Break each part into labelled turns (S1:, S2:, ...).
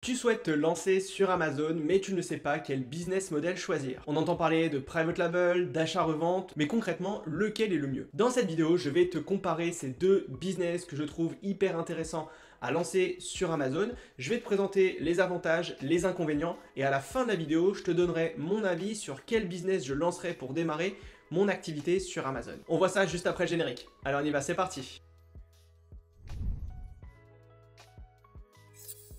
S1: Tu souhaites te lancer sur Amazon, mais tu ne sais pas quel business model choisir. On entend parler de private label, d'achat-revente, mais concrètement, lequel est le mieux? Dans cette vidéo, je vais te comparer ces deux business que je trouve hyper intéressants à lancer sur Amazon. Je vais te présenter les avantages, les inconvénients, et à la fin de la vidéo, je te donnerai mon avis sur quel business je lancerai pour démarrer mon activité sur Amazon. On voit ça juste après le générique. Alors on y va, c'est parti!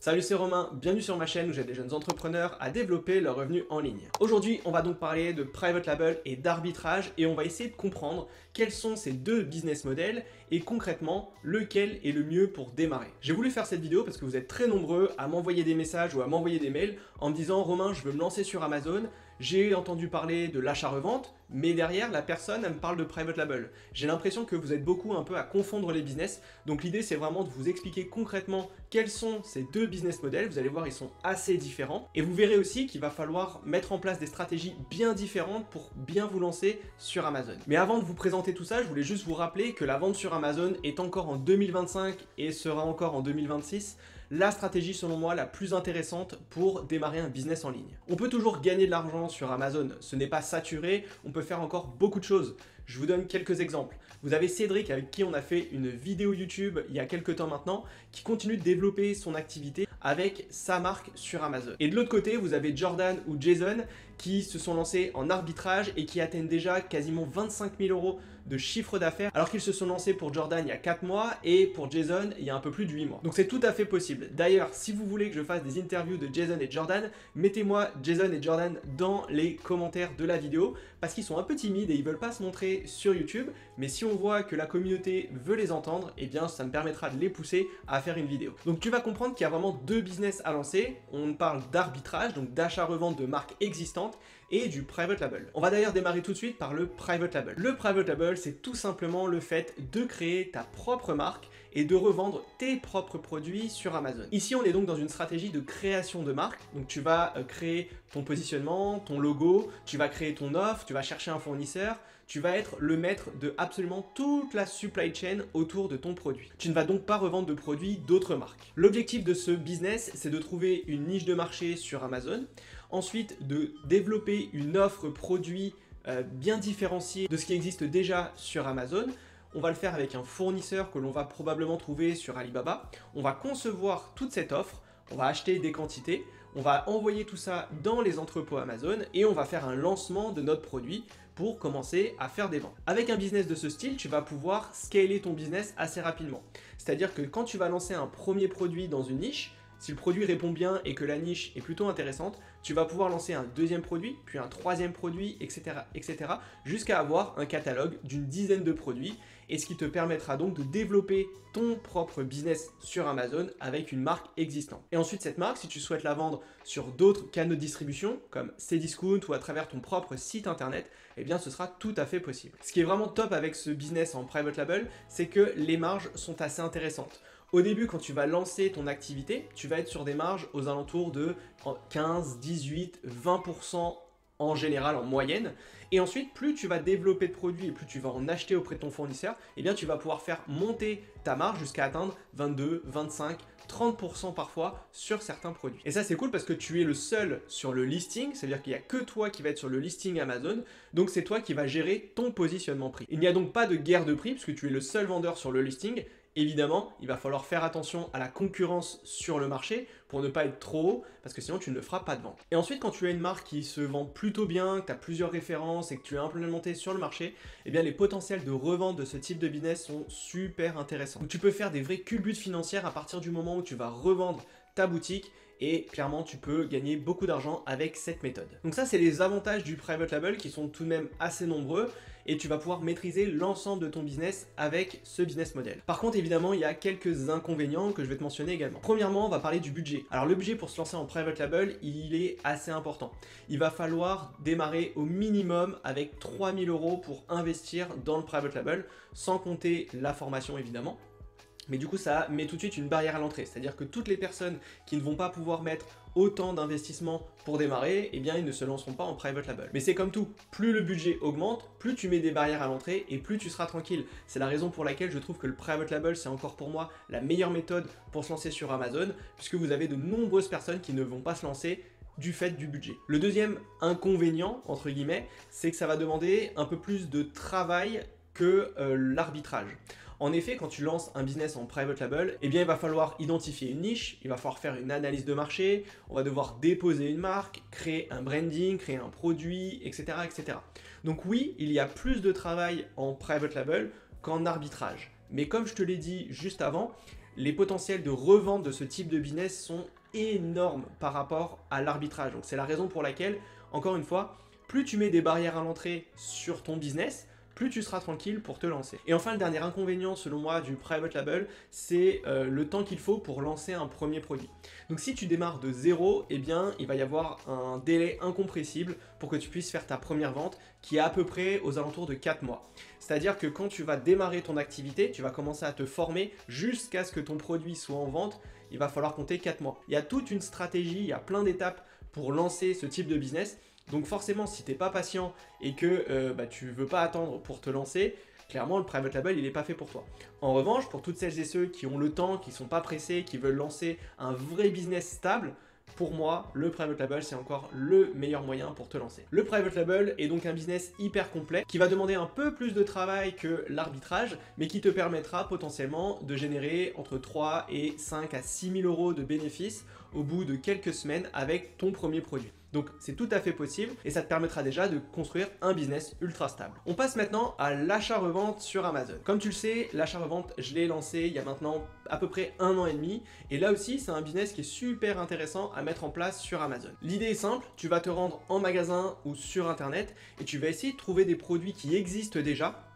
S1: Salut, c'est Romain, bienvenue sur ma chaîne où j'aide des jeunes entrepreneurs à développer leurs revenus en ligne. Aujourd'hui, on va donc parler de private label et d'arbitrage et on va essayer de comprendre quels sont ces deux business models et concrètement lequel est le mieux pour démarrer. J'ai voulu faire cette vidéo parce que vous êtes très nombreux à m'envoyer des messages ou à m'envoyer des mails en me disant Romain, je veux me lancer sur Amazon, j'ai entendu parler de l'achat-revente, mais derrière, la personne, elle me parle de private label. J'ai l'impression que vous êtes beaucoup un peu à confondre les business, donc l'idée c'est vraiment de vous expliquer concrètement quels sont ces deux business models. Vous allez voir, ils sont assez différents, et vous verrez aussi qu'il va falloir mettre en place des stratégies bien différentes pour bien vous lancer sur Amazon. Mais avant de vous présenter tout ça, je voulais juste vous rappeler que la vente sur Amazon est encore en 2025 et sera encore en 2026 la stratégie selon moi la plus intéressante pour démarrer un business en ligne. On peut toujours gagner de l'argent sur Amazon, ce n'est pas saturé, on peut faire encore beaucoup de choses. Je vous donne quelques exemples. Vous avez Cédric avec qui on a fait une vidéo YouTube il y a quelques temps maintenant, qui continue de développer son activité avec sa marque sur Amazon. Et de l'autre côté, vous avez Jordan ou Jason qui se sont lancés en arbitrage et qui atteignent déjà quasiment 25 000 € de chiffre d'affaires, alors qu'ils se sont lancés pour Jordan il y a 4 mois et pour Jason il y a un peu plus de 8 mois. Donc c'est tout à fait possible. D'ailleurs, si vous voulez que je fasse des interviews de Jason et Jordan, mettez-moi Jason et Jordan dans les commentaires de la vidéo, parce qu'ils sont un peu timides et ils veulent pas se montrer sur YouTube, mais si on voit que la communauté veut les entendre, eh bien ça me permettra de les pousser à faire une vidéo. Donc tu vas comprendre qu'il y a vraiment deux business à lancer. On parle d'arbitrage, donc d'achat-revente de marques existantes, et du private label. On va d'ailleurs démarrer tout de suite par le private label. Le private label, c'est tout simplement le fait de créer ta propre marque et de revendre tes propres produits sur Amazon. Ici, on est donc dans une stratégie de création de marque. Donc tu vas créer ton positionnement, ton logo, tu vas créer ton offre, tu vas chercher un fournisseur, tu vas être le maître de absolument toute la supply chain autour de ton produit. Tu ne vas donc pas revendre de produits d'autres marques. L'objectif de ce business, c'est de trouver une niche de marché sur Amazon, ensuite de développer une offre produit bien différenciée de ce qui existe déjà sur Amazon. On va le faire avec un fournisseur que l'on va probablement trouver sur Alibaba. On va concevoir toute cette offre, on va acheter des quantités, on va envoyer tout ça dans les entrepôts Amazon et on va faire un lancement de notre produit pour commencer à faire des ventes. Avec un business de ce style, tu vas pouvoir scaler ton business assez rapidement. C'est-à-dire que quand tu vas lancer un premier produit dans une niche, si le produit répond bien et que la niche est plutôt intéressante, tu vas pouvoir lancer un deuxième produit, puis un troisième produit, etc., etc., jusqu'à avoir un catalogue d'une dizaine de produits, et ce qui te permettra donc de développer ton propre business sur Amazon avec une marque existante. Et ensuite, cette marque, si tu souhaites la vendre sur d'autres canaux de distribution, comme Cdiscount ou à travers ton propre site internet, eh bien ce sera tout à fait possible. Ce qui est vraiment top avec ce business en private label, c'est que les marges sont assez intéressantes. Au début, quand tu vas lancer ton activité, tu vas être sur des marges aux alentours de 15, 18, 20% en général, en moyenne. Et ensuite, plus tu vas développer de produits et plus tu vas en acheter auprès de ton fournisseur, eh bien tu vas pouvoir faire monter ta marge jusqu'à atteindre 22, 25, 30% parfois sur certains produits. Et ça c'est cool parce que tu es le seul sur le listing, c'est-à-dire qu'il n'y a que toi qui va être sur le listing Amazon, donc c'est toi qui vas gérer ton positionnement prix. Il n'y a donc pas de guerre de prix puisque tu es le seul vendeur sur le listing. Évidemment, il va falloir faire attention à la concurrence sur le marché pour ne pas être trop haut, parce que sinon tu ne feras pas de vente. Et ensuite, quand tu as une marque qui se vend plutôt bien, que tu as plusieurs références et que tu es implémenté sur le marché, eh bien les potentiels de revente de ce type de business sont super intéressants. Donc tu peux faire des vraies culbutes financières à partir du moment où tu vas revendre ta boutique et clairement tu peux gagner beaucoup d'argent avec cette méthode. Donc ça c'est les avantages du private label qui sont tout de même assez nombreux et tu vas pouvoir maîtriser l'ensemble de ton business avec ce business model. Par contre évidemment il y a quelques inconvénients que je vais te mentionner également. Premièrement on va parler du budget. Alors le budget pour se lancer en private label il est assez important. Il va falloir démarrer au minimum avec 3 000 € pour investir dans le private label sans compter la formation évidemment. Mais du coup, ça met tout de suite une barrière à l'entrée. C'est-à-dire que toutes les personnes qui ne vont pas pouvoir mettre autant d'investissement pour démarrer, eh bien, ils ne se lanceront pas en private label. Mais c'est comme tout, plus le budget augmente, plus tu mets des barrières à l'entrée et plus tu seras tranquille. C'est la raison pour laquelle je trouve que le private label, c'est encore pour moi la meilleure méthode pour se lancer sur Amazon, puisque vous avez de nombreuses personnes qui ne vont pas se lancer du fait du budget. Le deuxième inconvénient, entre guillemets, c'est que ça va demander un peu plus de travail que l'arbitrage. En effet, quand tu lances un business en private label, eh bien il va falloir identifier une niche, il va falloir faire une analyse de marché, on va devoir déposer une marque, créer un branding, créer un produit, etc., etc. Donc oui, il y a plus de travail en private label qu'en arbitrage. Mais comme je te l'ai dit juste avant, les potentiels de revente de ce type de business sont énormes par rapport à l'arbitrage. Donc c'est la raison pour laquelle, encore une fois, plus tu mets des barrières à l'entrée sur ton business, plus tu seras tranquille pour te lancer. Et enfin, le dernier inconvénient selon moi du private label, c'est le temps qu'il faut pour lancer un premier produit. Donc si tu démarres de zéro, eh bien il va y avoir un délai incompressible pour que tu puisses faire ta première vente qui est à peu près aux alentours de 4 mois. C'est-à-dire que quand tu vas démarrer ton activité, tu vas commencer à te former jusqu'à ce que ton produit soit en vente, il va falloir compter 4 mois. Il y a toute une stratégie, il y a plein d'étapes pour lancer ce type de business. Donc forcément, si tu n'es pas patient et que tu ne veux pas attendre pour te lancer, clairement le private label il n'est pas fait pour toi. En revanche, pour toutes celles et ceux qui ont le temps, qui ne sont pas pressés, qui veulent lancer un vrai business stable, pour moi, le private label, c'est encore le meilleur moyen pour te lancer. Le private label est donc un business hyper complet qui va demander un peu plus de travail que l'arbitrage, mais qui te permettra potentiellement de générer entre 3 et 5 à 6 000 euros de bénéfices au bout de quelques semaines avec ton premier produit. Donc c'est tout à fait possible et ça te permettra déjà de construire un business ultra stable. On passe maintenant à l'achat-revente sur Amazon. Comme tu le sais, l'achat-revente, je l'ai lancé il y a maintenant à peu près 1 an et demi et là aussi c'est un business qui est super intéressant à mettre en place sur Amazon. L'idée est simple, tu vas te rendre en magasin ou sur internet et tu vas essayer de trouver des produits qui existent déjà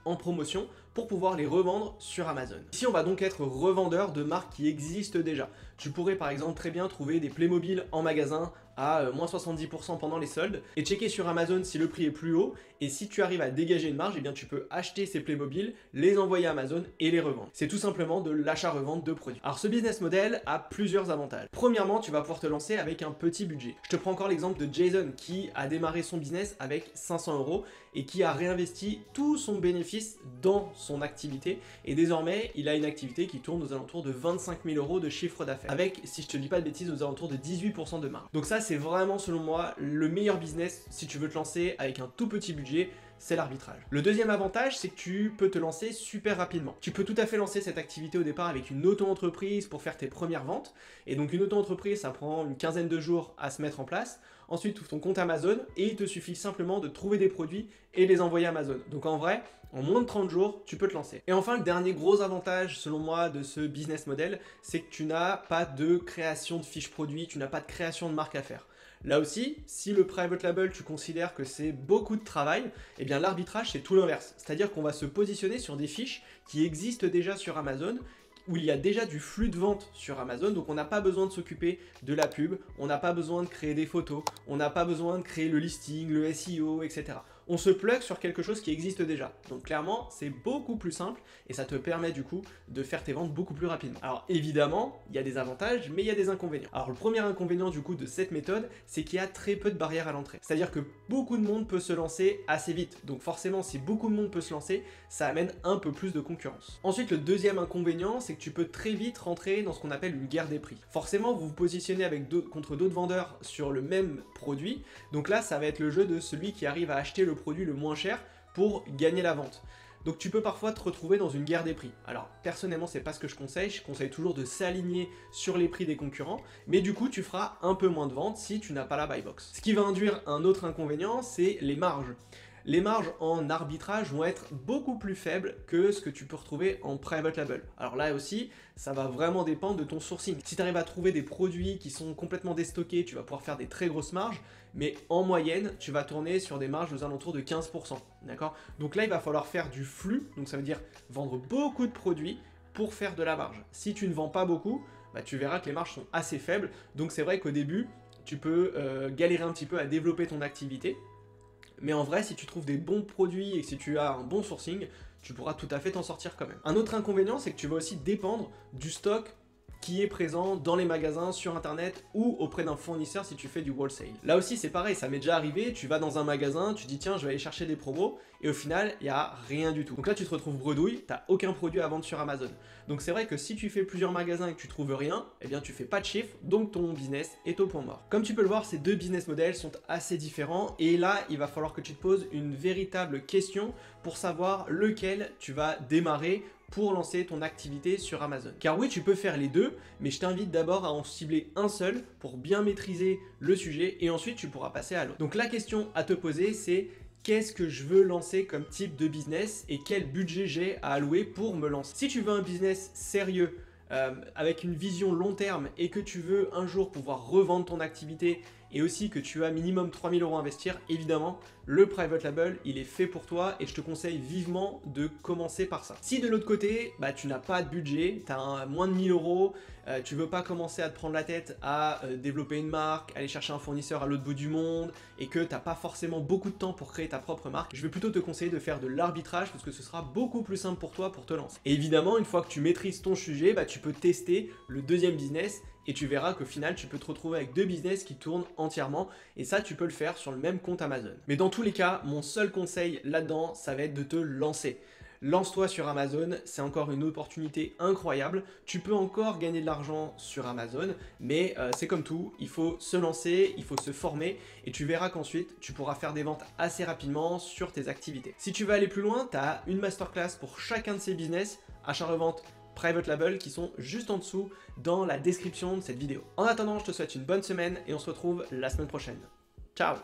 S1: en promotion pour pouvoir les revendre sur Amazon. Ici, on va donc être revendeur de marques qui existent déjà. Tu pourrais par exemple très bien trouver des Playmobil en magasin à moins 70% pendant les soldes et checker sur Amazon si le prix est plus haut et si tu arrives à dégager une marge, eh bien tu peux acheter ces Playmobil, les envoyer à Amazon et les revendre. C'est tout simplement de l'achat-revente de produits. Alors ce business model a plusieurs avantages. Premièrement, tu vas pouvoir te lancer avec un petit budget. Je te prends encore l'exemple de Jason qui a démarré son business avec 500 euros et qui a réinvesti tout son bénéfice dans son activité et désormais il a une activité qui tourne aux alentours de 25 000 euros de chiffre d'affaires avec, si je te dis pas de bêtises, aux alentours de 18% de marge. Donc ça c'est vraiment selon moi le meilleur business si tu veux te lancer avec un tout petit budget, c'est l'arbitrage. Le deuxième avantage, c'est que tu peux te lancer super rapidement. Tu peux tout à fait lancer cette activité au départ avec une auto-entreprise pour faire tes premières ventes. Et donc une auto-entreprise, ça prend une quinzaine de jours à se mettre en place. Ensuite, tu ouvres ton compte Amazon et il te suffit simplement de trouver des produits et les envoyer à Amazon. Donc en vrai, en moins de 30 jours, tu peux te lancer. Et enfin, le dernier gros avantage, selon moi, de ce business model, c'est que tu n'as pas de création de fiches produits, tu n'as pas de création de marque à faire. Là aussi, si le private label, tu considères que c'est beaucoup de travail, eh bien l'arbitrage, c'est tout l'inverse. C'est-à-dire qu'on va se positionner sur des fiches qui existent déjà sur Amazon, où il y a déjà du flux de vente sur Amazon, donc on n'a pas besoin de s'occuper de la pub, on n'a pas besoin de créer des photos, on n'a pas besoin de créer le listing, le SEO, etc. On se plug sur quelque chose qui existe déjà. Donc clairement, c'est beaucoup plus simple et ça te permet du coup de faire tes ventes beaucoup plus rapidement. Alors évidemment, il y a des avantages, mais il y a des inconvénients. Alors le premier inconvénient du coup de cette méthode, c'est qu'il y a très peu de barrières à l'entrée. C'est-à-dire que beaucoup de monde peut se lancer assez vite. Donc forcément, si beaucoup de monde peut se lancer, ça amène un peu plus de concurrence. Ensuite, le deuxième inconvénient, c'est que tu peux très vite rentrer dans ce qu'on appelle une guerre des prix. Forcément, vous vous positionnez contre d'autres vendeurs sur le même produit. Donc là, ça va être le jeu de celui qui arrive à acheter le produit le moins cher pour gagner la vente. Donc tu peux parfois te retrouver dans une guerre des prix. Alors personnellement c'est pas ce que je conseille toujours de s'aligner sur les prix des concurrents, mais du coup tu feras un peu moins de ventes si tu n'as pas la buy box. Ce qui va induire un autre inconvénient, c'est les marges. Les marges en arbitrage vont être beaucoup plus faibles que ce que tu peux retrouver en private label. Alors là aussi, ça va vraiment dépendre de ton sourcing. Si tu arrives à trouver des produits qui sont complètement déstockés, tu vas pouvoir faire des très grosses marges, mais en moyenne, tu vas tourner sur des marges aux alentours de 15%. D'accord ? Donc là, il va falloir faire du flux, donc ça veut dire vendre beaucoup de produits pour faire de la marge. Si tu ne vends pas beaucoup, tu verras que les marges sont assez faibles. Donc c'est vrai qu'au début, tu peux galérer un petit peu à développer ton activité. Mais en vrai, si tu trouves des bons produits et que si tu as un bon sourcing, tu pourras tout à fait t'en sortir quand même. Un autre inconvénient, c'est que tu vas aussi dépendre du stock qui est présent dans les magasins, sur internet ou auprès d'un fournisseur si tu fais du wholesale. Là aussi c'est pareil, ça m'est déjà arrivé, tu vas dans un magasin, tu dis tiens je vais aller chercher des promos et au final il n'y a rien du tout. Donc là tu te retrouves bredouille, t'as aucun produit à vendre sur Amazon. Donc c'est vrai que si tu fais plusieurs magasins et que tu trouves rien, eh bien tu fais pas de chiffre, donc ton business est au point mort. Comme tu peux le voir, ces deux business models sont assez différents et là il va falloir que tu te poses une véritable question pour savoir lequel tu vas démarrer pour lancer ton activité sur Amazon. Car oui, tu peux faire les deux, mais je t'invite d'abord à en cibler un seul pour bien maîtriser le sujet et ensuite tu pourras passer à l'autre. Donc la question à te poser, c'est qu'est-ce que je veux lancer comme type de business et quel budget j'ai à allouer pour me lancer. Si tu veux un business sérieux, avec une vision long terme et que tu veux un jour pouvoir revendre ton activité et aussi que tu as minimum 3 000 € à investir, évidemment, le private label, il est fait pour toi et je te conseille vivement de commencer par ça. Si de l'autre côté, tu n'as pas de budget, tu as moins de 1 000 €, tu veux pas commencer à te prendre la tête à développer une marque, aller chercher un fournisseur à l'autre bout du monde et que tu n'as pas forcément beaucoup de temps pour créer ta propre marque, je vais plutôt te conseiller de faire de l'arbitrage parce que ce sera beaucoup plus simple pour toi pour te lancer. Et évidemment, une fois que tu maîtrises ton sujet, tu peux tester le deuxième business et tu verras qu'au final, tu peux te retrouver avec deux business qui tournent entièrement et ça, tu peux le faire sur le même compte Amazon. Mais dans tous les cas, mon seul conseil là-dedans, ça va être de te lancer. Lance-toi sur Amazon, c'est encore une opportunité incroyable. Tu peux encore gagner de l'argent sur Amazon, mais c'est comme tout, il faut se lancer, il faut se former et tu verras qu'ensuite, tu pourras faire des ventes assez rapidement sur tes activités. Si tu veux aller plus loin, tu as une masterclass pour chacun de ces business, achat-revente, private label qui sont juste en dessous dans la description de cette vidéo. En attendant, je te souhaite une bonne semaine et on se retrouve la semaine prochaine. Ciao!